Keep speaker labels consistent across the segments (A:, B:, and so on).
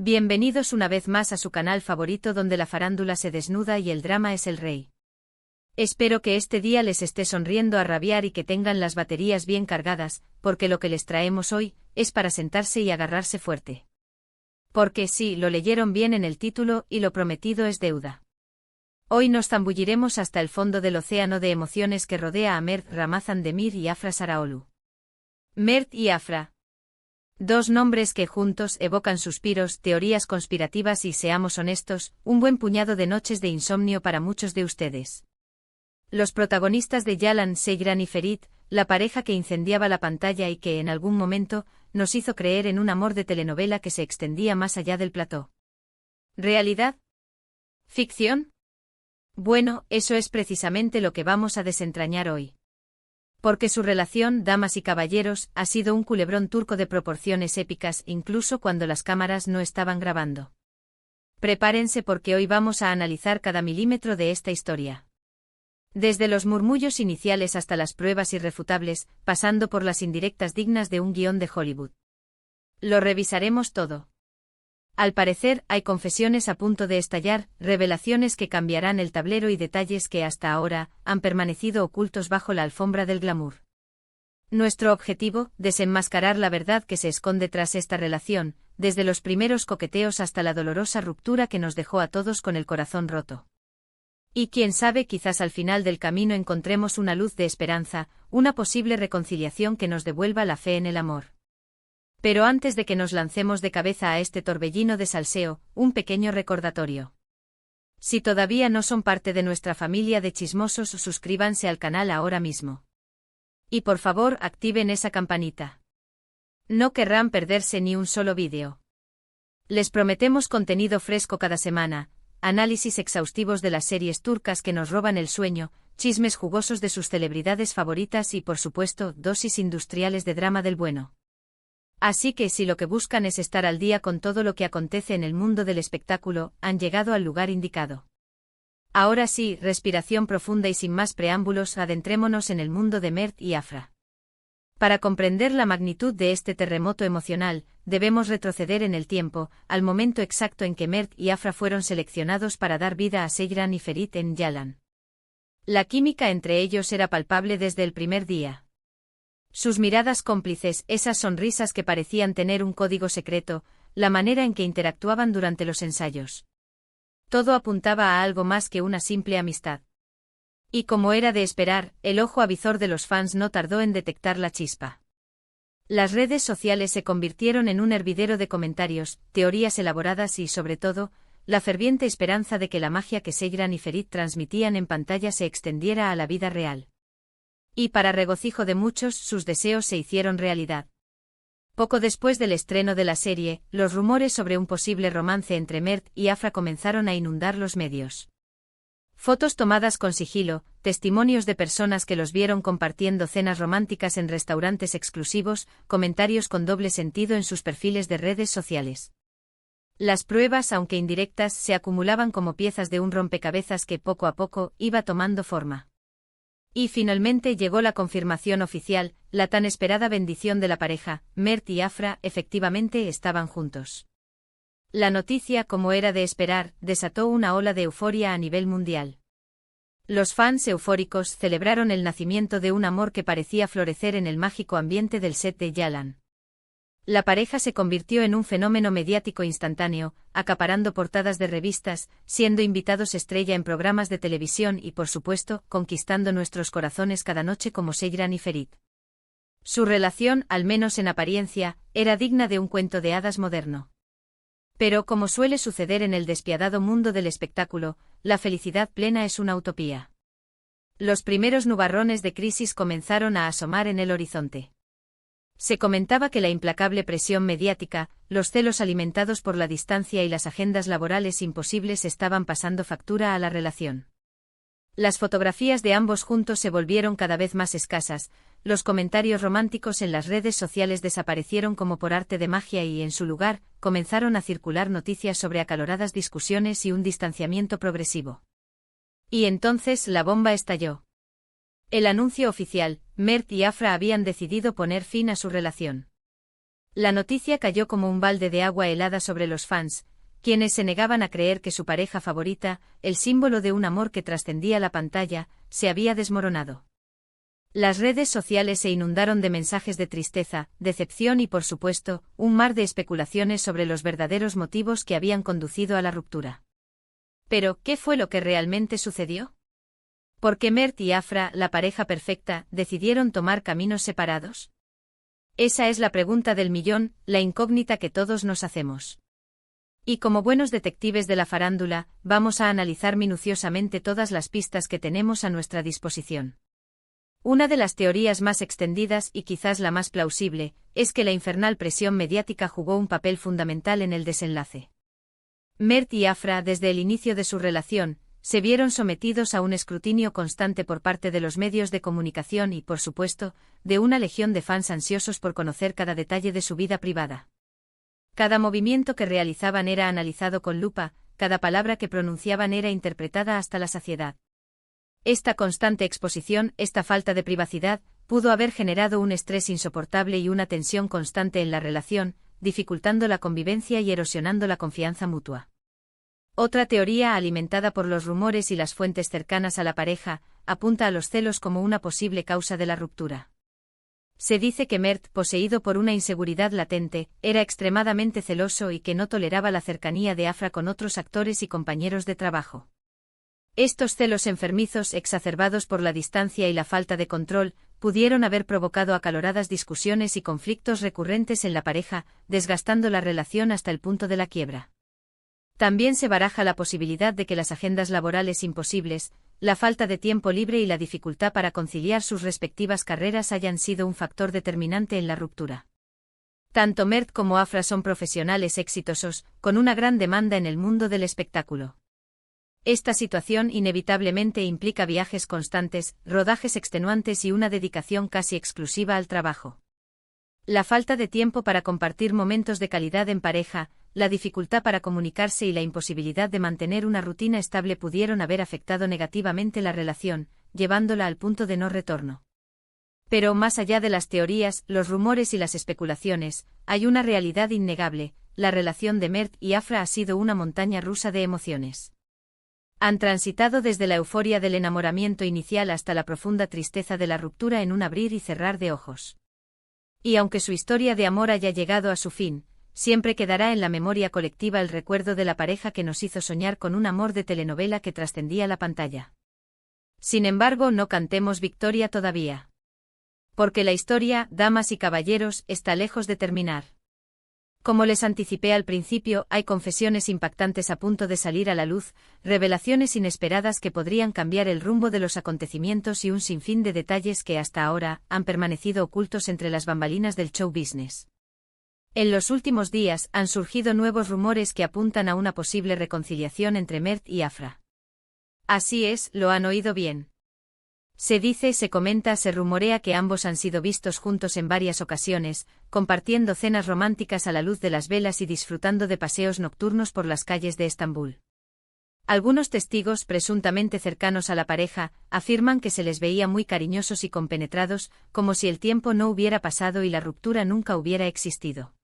A: Bienvenidos una vez más a su canal favorito donde la farándula se desnuda y el drama es el rey. Espero que este día les esté sonriendo a rabiar y que tengan las baterías bien cargadas, porque lo que les traemos hoy es para sentarse y agarrarse fuerte. Porque sí, lo leyeron bien en el título y lo prometido es deuda. Hoy nos zambulliremos hasta el fondo del océano de emociones que rodea a Mert Ramazan Demir y Afra Saraoglu. Mert y Afra. Dos nombres que juntos evocan suspiros, teorías conspirativas y, seamos honestos, un buen puñado de noches de insomnio para muchos de ustedes. Los protagonistas de Yalan, Seyran y Ferit, la pareja que incendiaba la pantalla y que en algún momento nos hizo creer en un amor de telenovela que se extendía más allá del plató. ¿Realidad? ¿Ficción? Bueno, eso es precisamente lo que vamos a desentrañar hoy. Porque su relación, damas y caballeros, ha sido un culebrón turco de proporciones épicas incluso cuando las cámaras no estaban grabando. Prepárense porque hoy vamos a analizar cada milímetro de esta historia. Desde los murmullos iniciales hasta las pruebas irrefutables, pasando por las indirectas dignas de un guión de Hollywood. Lo revisaremos todo. Al parecer, hay confesiones a punto de estallar, revelaciones que cambiarán el tablero y detalles que hasta ahora han permanecido ocultos bajo la alfombra del glamour. Nuestro objetivo, desenmascarar la verdad que se esconde tras esta relación, desde los primeros coqueteos hasta la dolorosa ruptura que nos dejó a todos con el corazón roto. Y quién sabe, quizás al final del camino encontremos una luz de esperanza, una posible reconciliación que nos devuelva la fe en el amor. Pero antes de que nos lancemos de cabeza a este torbellino de salseo, un pequeño recordatorio. Si todavía no son parte de nuestra familia de chismosos, suscríbanse al canal ahora mismo. Y por favor activen esa campanita. No querrán perderse ni un solo vídeo. Les prometemos contenido fresco cada semana, análisis exhaustivos de las series turcas que nos roban el sueño, chismes jugosos de sus celebridades favoritas y por supuesto dosis industriales de drama del bueno. Así que si lo que buscan es estar al día con todo lo que acontece en el mundo del espectáculo, han llegado al lugar indicado. Ahora sí, respiración profunda y sin más preámbulos, adentrémonos en el mundo de Mert y Afra. Para comprender la magnitud de este terremoto emocional, debemos retroceder en el tiempo, al momento exacto en que Mert y Afra fueron seleccionados para dar vida a Seyran y Ferit en Yalan. La química entre ellos era palpable desde el primer día. Sus miradas cómplices, esas sonrisas que parecían tener un código secreto, la manera en que interactuaban durante los ensayos. Todo apuntaba a algo más que una simple amistad. Y como era de esperar, el ojo avizor de los fans no tardó en detectar la chispa. Las redes sociales se convirtieron en un hervidero de comentarios, teorías elaboradas y, sobre todo, la ferviente esperanza de que la magia que Seyran y Ferit transmitían en pantalla se extendiera a la vida real. Y para regocijo de muchos, sus deseos se hicieron realidad. Poco después del estreno de la serie, los rumores sobre un posible romance entre Mert y Afra comenzaron a inundar los medios. Fotos tomadas con sigilo, testimonios de personas que los vieron compartiendo cenas románticas en restaurantes exclusivos, comentarios con doble sentido en sus perfiles de redes sociales. Las pruebas, aunque indirectas, se acumulaban como piezas de un rompecabezas que poco a poco iba tomando forma. Y finalmente llegó la confirmación oficial, la tan esperada bendición de la pareja, Mert y Afra efectivamente estaban juntos. La noticia, como era de esperar, desató una ola de euforia a nivel mundial. Los fans eufóricos celebraron el nacimiento de un amor que parecía florecer en el mágico ambiente del set de Yalan. La pareja se convirtió en un fenómeno mediático instantáneo, acaparando portadas de revistas, siendo invitados estrella en programas de televisión y, por supuesto, conquistando nuestros corazones cada noche como Seyran y Ferit. Su relación, al menos en apariencia, era digna de un cuento de hadas moderno. Pero, como suele suceder en el despiadado mundo del espectáculo, la felicidad plena es una utopía. Los primeros nubarrones de crisis comenzaron a asomar en el horizonte. Se comentaba que la implacable presión mediática, los celos alimentados por la distancia y las agendas laborales imposibles estaban pasando factura a la relación. Las fotografías de ambos juntos se volvieron cada vez más escasas, los comentarios románticos en las redes sociales desaparecieron como por arte de magia y, en su lugar, comenzaron a circular noticias sobre acaloradas discusiones y un distanciamiento progresivo. Y entonces la bomba estalló. El anuncio oficial, Mert y Afra habían decidido poner fin a su relación. La noticia cayó como un balde de agua helada sobre los fans, quienes se negaban a creer que su pareja favorita, el símbolo de un amor que trascendía la pantalla, se había desmoronado. Las redes sociales se inundaron de mensajes de tristeza, decepción y, por supuesto, un mar de especulaciones sobre los verdaderos motivos que habían conducido a la ruptura. Pero, ¿qué fue lo que realmente sucedió? ¿Por qué Mert y Afra, la pareja perfecta, decidieron tomar caminos separados? Esa es la pregunta del millón, la incógnita que todos nos hacemos. Y como buenos detectives de la farándula, vamos a analizar minuciosamente todas las pistas que tenemos a nuestra disposición. Una de las teorías más extendidas y quizás la más plausible, es que la infernal presión mediática jugó un papel fundamental en el desenlace. Mert y Afra, desde el inicio de su relación, se vieron sometidos a un escrutinio constante por parte de los medios de comunicación y, por supuesto, de una legión de fans ansiosos por conocer cada detalle de su vida privada. Cada movimiento que realizaban era analizado con lupa, cada palabra que pronunciaban era interpretada hasta la saciedad. Esta constante exposición, esta falta de privacidad, pudo haber generado un estrés insoportable y una tensión constante en la relación, dificultando la convivencia y erosionando la confianza mutua. Otra teoría, alimentada por los rumores y las fuentes cercanas a la pareja, apunta a los celos como una posible causa de la ruptura. Se dice que Mert, poseído por una inseguridad latente, era extremadamente celoso y que no toleraba la cercanía de Afra con otros actores y compañeros de trabajo. Estos celos enfermizos, exacerbados por la distancia y la falta de control, pudieron haber provocado acaloradas discusiones y conflictos recurrentes en la pareja, desgastando la relación hasta el punto de la quiebra. También se baraja la posibilidad de que las agendas laborales imposibles, la falta de tiempo libre y la dificultad para conciliar sus respectivas carreras hayan sido un factor determinante en la ruptura. Tanto Mert como Afra son profesionales exitosos, con una gran demanda en el mundo del espectáculo. Esta situación inevitablemente implica viajes constantes, rodajes extenuantes y una dedicación casi exclusiva al trabajo. La falta de tiempo para compartir momentos de calidad en pareja, la dificultad para comunicarse y la imposibilidad de mantener una rutina estable pudieron haber afectado negativamente la relación, llevándola al punto de no retorno. Pero más allá de las teorías, los rumores y las especulaciones, hay una realidad innegable: la relación de Mert y Afra ha sido una montaña rusa de emociones. Han transitado desde la euforia del enamoramiento inicial hasta la profunda tristeza de la ruptura en un abrir y cerrar de ojos. Y aunque su historia de amor haya llegado a su fin, siempre quedará en la memoria colectiva el recuerdo de la pareja que nos hizo soñar con un amor de telenovela que trascendía la pantalla. Sin embargo, no cantemos victoria todavía. Porque la historia, damas y caballeros, está lejos de terminar. Como les anticipé al principio, hay confesiones impactantes a punto de salir a la luz, revelaciones inesperadas que podrían cambiar el rumbo de los acontecimientos y un sinfín de detalles que hasta ahora han permanecido ocultos entre las bambalinas del show business. En los últimos días han surgido nuevos rumores que apuntan a una posible reconciliación entre Mert y Afra. Así es, lo han oído bien. Se dice, se comenta, se rumorea que ambos han sido vistos juntos en varias ocasiones, compartiendo cenas románticas a la luz de las velas y disfrutando de paseos nocturnos por las calles de Estambul. Algunos testigos presuntamente cercanos a la pareja afirman que se les veía muy cariñosos y compenetrados, como si el tiempo no hubiera pasado y la ruptura nunca hubiera existido.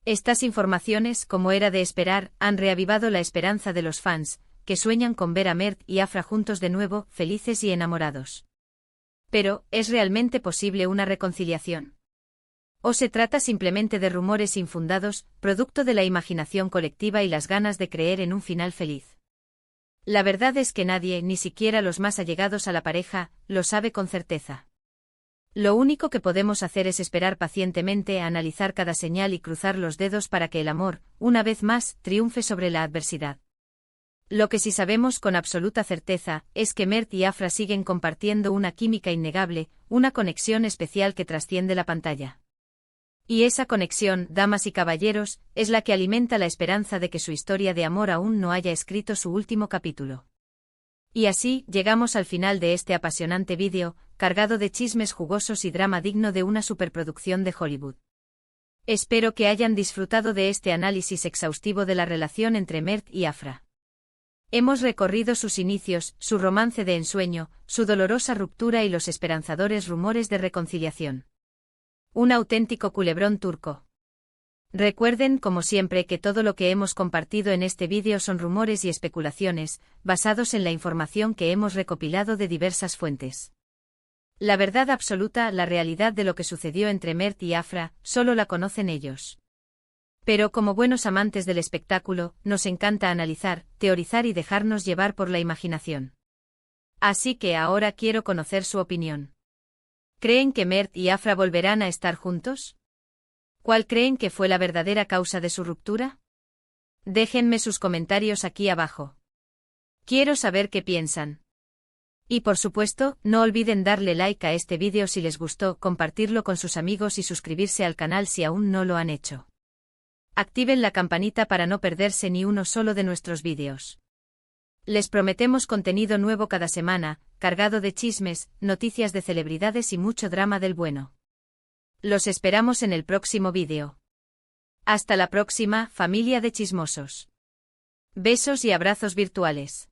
A: Estas informaciones, como era de esperar, han reavivado la esperanza de los fans, que sueñan con ver a Mert y Afra juntos de nuevo, felices y enamorados. Pero, ¿es realmente posible una reconciliación? ¿O se trata simplemente de rumores infundados, producto de la imaginación colectiva y las ganas de creer en un final feliz? La verdad es que nadie, ni siquiera los más allegados a la pareja, lo sabe con certeza. Lo único que podemos hacer es esperar pacientemente, analizar cada señal y cruzar los dedos para que el amor, una vez más, triunfe sobre la adversidad. Lo que sí sabemos con absoluta certeza es que Mert y Afra siguen compartiendo una química innegable, una conexión especial que trasciende la pantalla. Y esa conexión, damas y caballeros, es la que alimenta la esperanza de que su historia de amor aún no haya escrito su último capítulo. Y así, llegamos al final de este apasionante vídeo, cargado de chismes jugosos y drama digno de una superproducción de Hollywood. Espero que hayan disfrutado de este análisis exhaustivo de la relación entre Mert y Afra. Hemos recorrido sus inicios, su romance de ensueño, su dolorosa ruptura y los esperanzadores rumores de reconciliación. Un auténtico culebrón turco. Recuerden, como siempre, que todo lo que hemos compartido en este vídeo son rumores y especulaciones, basados en la información que hemos recopilado de diversas fuentes. La verdad absoluta, la realidad de lo que sucedió entre Mert y Afra, solo la conocen ellos. Pero como buenos amantes del espectáculo, nos encanta analizar, teorizar y dejarnos llevar por la imaginación. Así que ahora quiero conocer su opinión. ¿Creen que Mert y Afra volverán a estar juntos? ¿Cuál creen que fue la verdadera causa de su ruptura? Déjenme sus comentarios aquí abajo. Quiero saber qué piensan. Y por supuesto, no olviden darle like a este vídeo si les gustó, compartirlo con sus amigos y suscribirse al canal si aún no lo han hecho. Activen la campanita para no perderse ni uno solo de nuestros vídeos. Les prometemos contenido nuevo cada semana, cargado de chismes, noticias de celebridades y mucho drama del bueno. Los esperamos en el próximo vídeo. Hasta la próxima, familia de chismosos. Besos y abrazos virtuales.